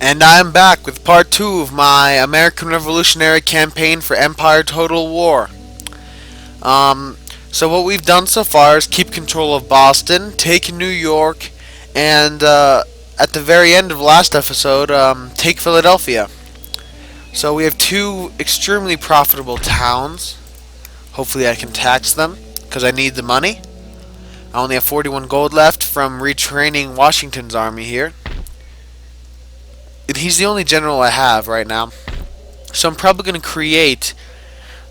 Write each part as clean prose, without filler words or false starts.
And I'm back with part 2 of my American Revolutionary Campaign for Empire Total War. Um, so what we've done so far is keep control of Boston, take New York, and at the very end of last episode, take Philadelphia. So we have two extremely profitable towns. Hopefully I can tax them, because I need the money. I only have 41 gold left from retraining Washington's army here. And he's the only general I have right now. So I'm probably going to create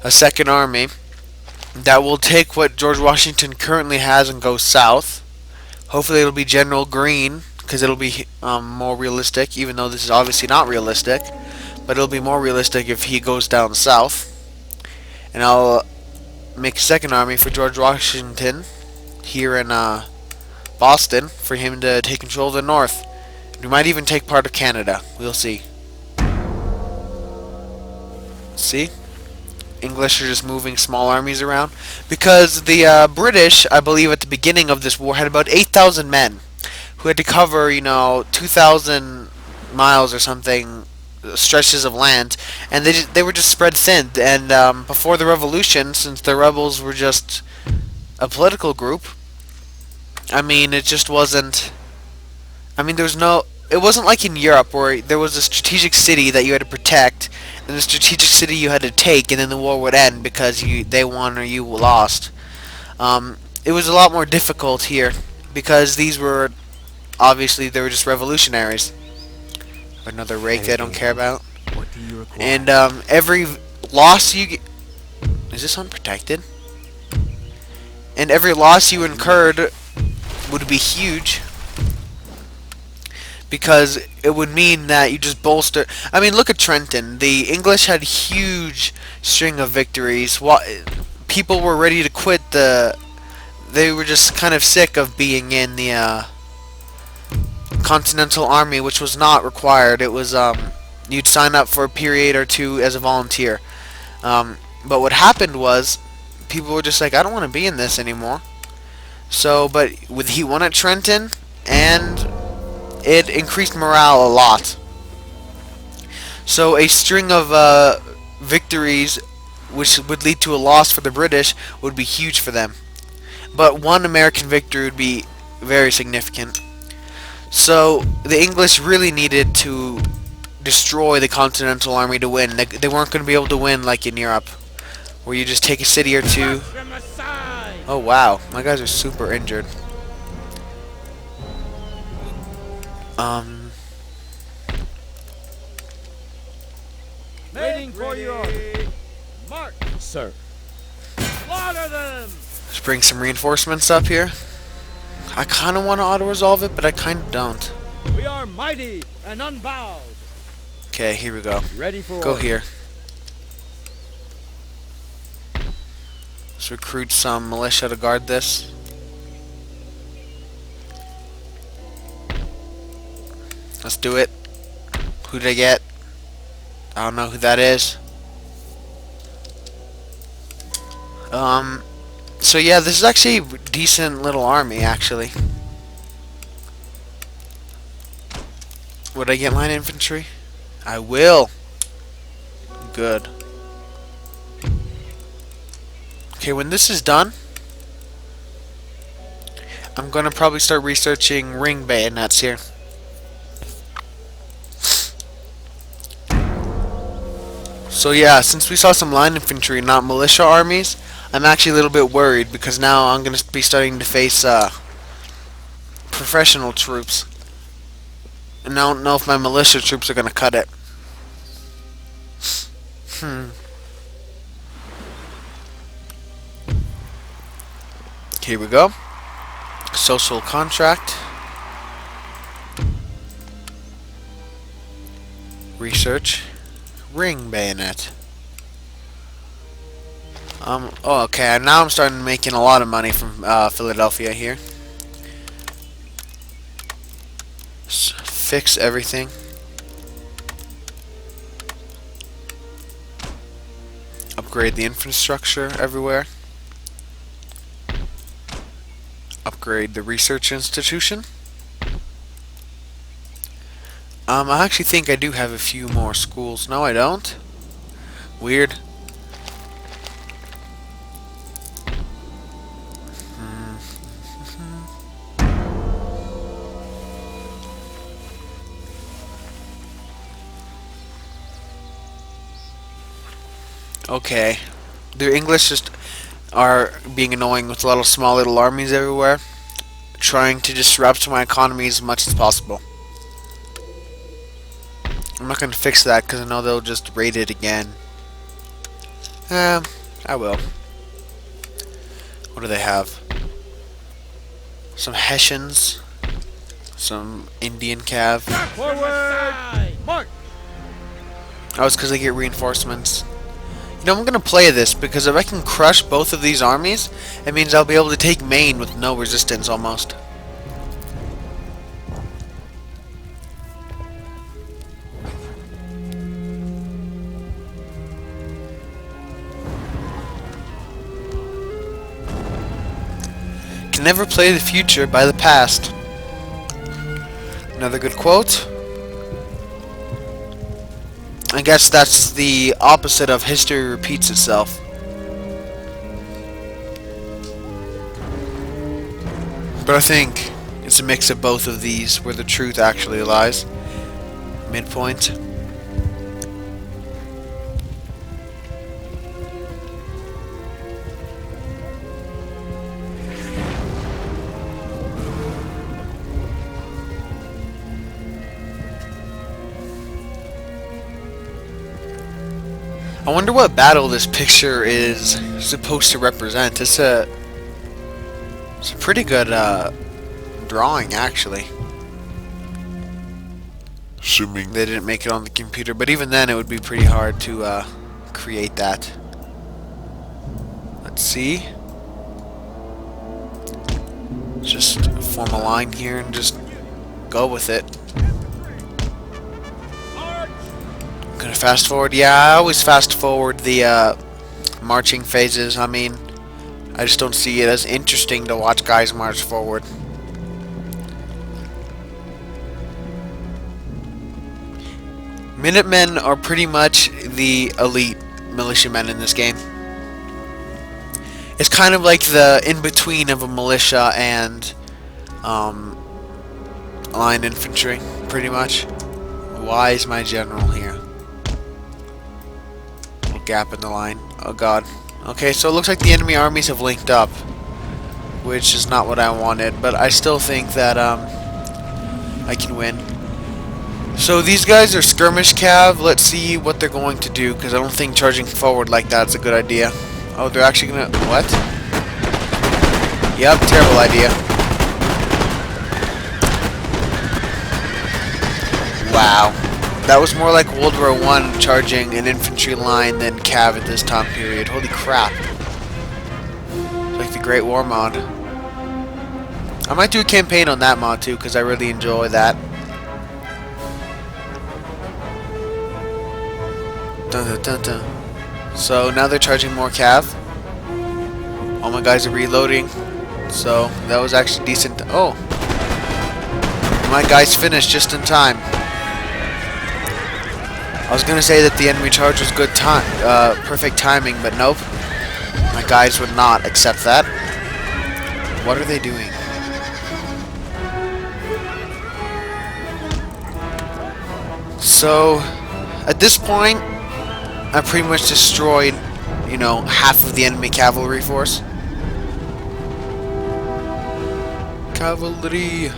a second army that will take what George Washington currently has and go south. Hopefully it'll be General Greene, because it'll be more realistic, even though this is obviously not realistic. But it'll be more realistic if he goes down south. And I'll make a second army for George Washington here in Boston for him to take control of the north. We might even take part of Canada. We'll see. See? English are just moving small armies around. Because the British, I believe at the beginning of this war, had about 8,000 men who had to cover, 2,000 miles or something, stretches of land. And they were just spread thin. And before the revolution, since the rebels were just a political group, it just wasn't... there was no... It wasn't like in Europe where there was a strategic city that you had to protect, and a strategic city you had to take, and then the war would end because they won or you lost. It was a lot more difficult here because these were... Obviously, they were just revolutionaries. Another rake that I don't care about. What do you require? And every loss you get... Is this unprotected? And every loss you incurred would be huge, because it would mean that you just bolster... look at Trenton. The English had a huge string of victories. People were ready to quit They were just kind of sick of being in the Continental Army, which was not required. It was, you'd sign up for a period or two as a volunteer. But what happened was, people were just like, I don't want to be in this anymore. But he won at Trenton, and it increased morale a lot. So a string of victories, which would lead to a loss for the British, would be huge for them. But one American victory would be very significant. So the English really needed to destroy the Continental Army to win. They weren't going to be able to win like in Europe, where you just take a city or two. Oh wow, my guys are super injured. Waiting for your mark, sir. Slaughter them! Let's bring some reinforcements up here. I kind of want to auto-resolve it, but I kind of don't. We are mighty and unbowed. Okay, here we go. Ready for Go order. here. Let's recruit some militia to guard this. Let's do it. Who did I get? I don't know who that is. So yeah, this is actually a decent little army, actually. Would I get line infantry? I will. Good. Okay, when this is done, I'm gonna probably start researching ring bayonets here. So yeah, since we saw some line infantry, not militia armies, I'm actually a little bit worried, because now I'm going to be starting to face professional troops. And I don't know if my militia troops are going to cut it. Here we go. Social contract. Research. Ring bayonet. Oh, okay. Now I'm starting making a lot of money from Philadelphia here. Fix everything. Upgrade the infrastructure everywhere. Upgrade the research institution. I actually think I do have a few more schools. No, I don't. Weird. Okay. The English just are being annoying with a lot of small little armies everywhere, trying to disrupt my economy as much as possible. I'm not going to fix that because I know they'll just raid it again. I will. What do they have? Some Hessians. Some Indian cav. Forward! March! Oh, it's because they get reinforcements. You know, I'm going to play this because if I can crush both of these armies, it means I'll be able to take Maine with no resistance almost. Can never play the future by the past. Another good quote. I guess that's the opposite of history repeats itself. But I think it's a mix of both of these where the truth actually lies. Midpoint. I wonder what battle this picture is supposed to represent. It's a pretty good drawing, actually. Assuming they didn't make it on the computer, but even then it would be pretty hard to create that. Let's see. Just form a line here and just go with it. Gonna fast forward? Yeah, I always fast forward the marching phases. I mean, I just don't see it as interesting to watch guys march forward. Minutemen are pretty much the elite militiamen in this game. It's kind of like the in-between of a militia and line infantry, pretty much. Why is my general here? Gap in the line. Oh god. Okay, so it looks like the enemy armies have linked up, which is not what I wanted, but I still think that I can win. So these guys are skirmish cav. Let's see what they're going to do, because I don't think charging forward like that is a good idea. Oh, they're actually gonna... what? Yep, terrible idea. Wow. That was more like World War I charging an infantry line than cav at this time period. Holy crap. It's like the Great War mod. I might do a campaign on that mod too, because I really enjoy that. Dun, dun, dun, dun. So now they're charging more cav. All my guys are reloading. So that was actually decent. Oh. My guys finished just in time. I was gonna say that the enemy charge was good time, perfect timing, but nope. My guys would not accept that. What are they doing? So, at this point, I pretty much destroyed, you know, half of the enemy cavalry force. Cavalry.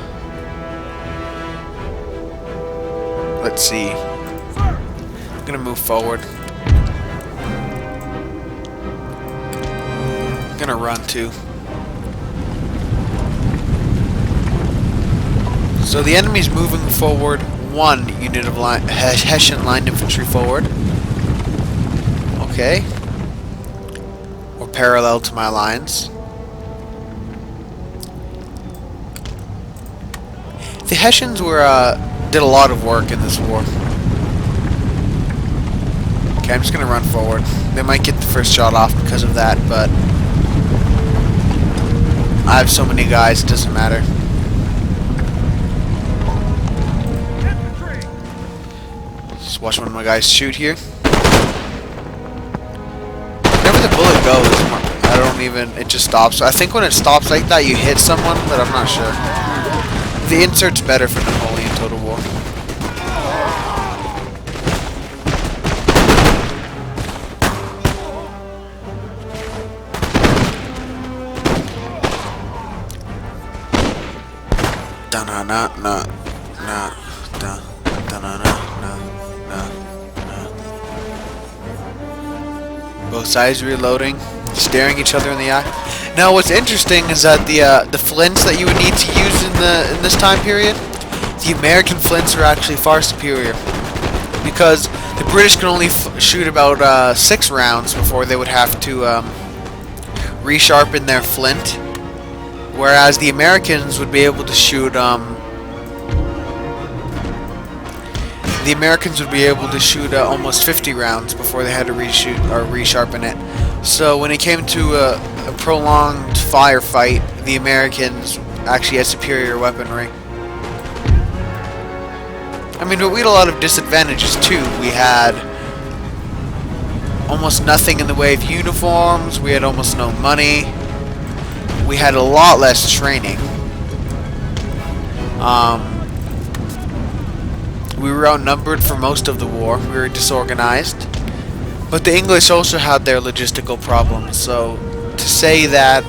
Let's see. I'm gonna move forward. I'm gonna run too. So the enemy's moving forward. One unit of Hessian line infantry forward. Okay. Or parallel to my lines. The Hessians were did a lot of work in this war. Okay, I'm just gonna run forward. They might get the first shot off because of that, but I have so many guys, it doesn't matter. Just watch one of my guys shoot here. Whenever the bullet goes, I don't even, it just stops. I think when it stops like that, you hit someone, but I'm not sure. The insert's better for Napoleon Total War. Both sides reloading, staring each other in the eye. Now, what's interesting is that the flints that you would need to use in this time period, the American flints are actually far superior, because the British can only shoot about 6 rounds before they would have to resharpen their flint, whereas the Americans would be able to shoot almost 50 rounds before they had to reshoot or resharpen it. So when it came to a prolonged firefight, the Americans actually had superior weaponry. I mean, but we had a lot of disadvantages too. We had almost nothing in the way of uniforms. We had almost no money. We had a lot less training. We were outnumbered for most of the war. We were disorganized. But the English also had their logistical problems. So to say that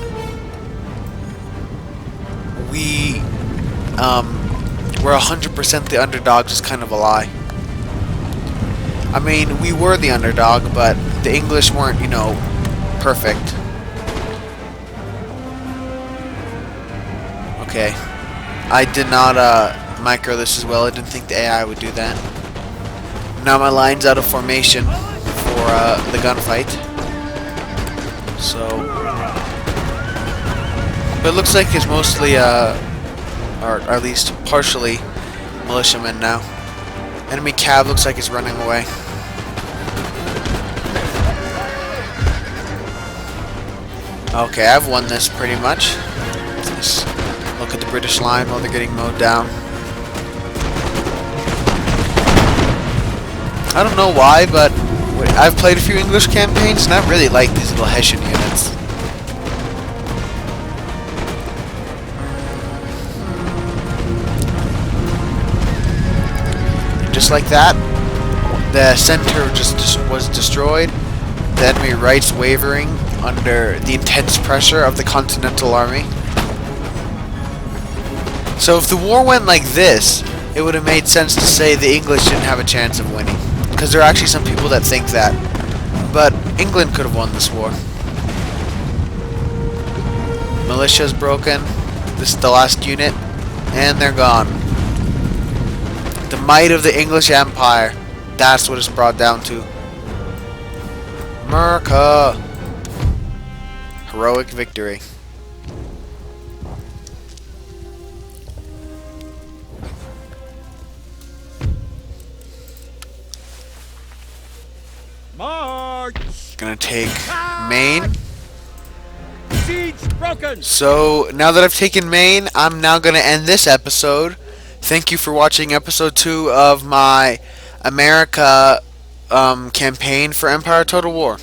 we were 100% the underdogs is kind of a lie. I mean, we were the underdog, but the English weren't, you know, perfect. Okay. I did not micro this as well. I didn't think the AI would do that. Now my line's out of formation for the gunfight. So, but it looks like it's mostly, or at least partially, militiamen now. Enemy cab looks like it's running away. Okay, I've won this pretty much. Let's look at the British line while they're getting mowed down. I don't know why, but I've played a few English campaigns and I really like these little Hessian units. And just like that, the center just was destroyed. The enemy right's wavering under the intense pressure of the Continental Army. So if the war went like this, it would have made sense to say the English didn't have a chance of winning. Because there are actually some people that think that. But England could have won this war. Militia's broken. This is the last unit. And they're gone. The might of the English Empire. That's what it's brought down to. America. Heroic victory. March! Gonna take Maine. Siege broken! So now that I've taken Maine, I'm now gonna end this episode. Thank you for watching episode 2 of my America campaign for Empire Total War.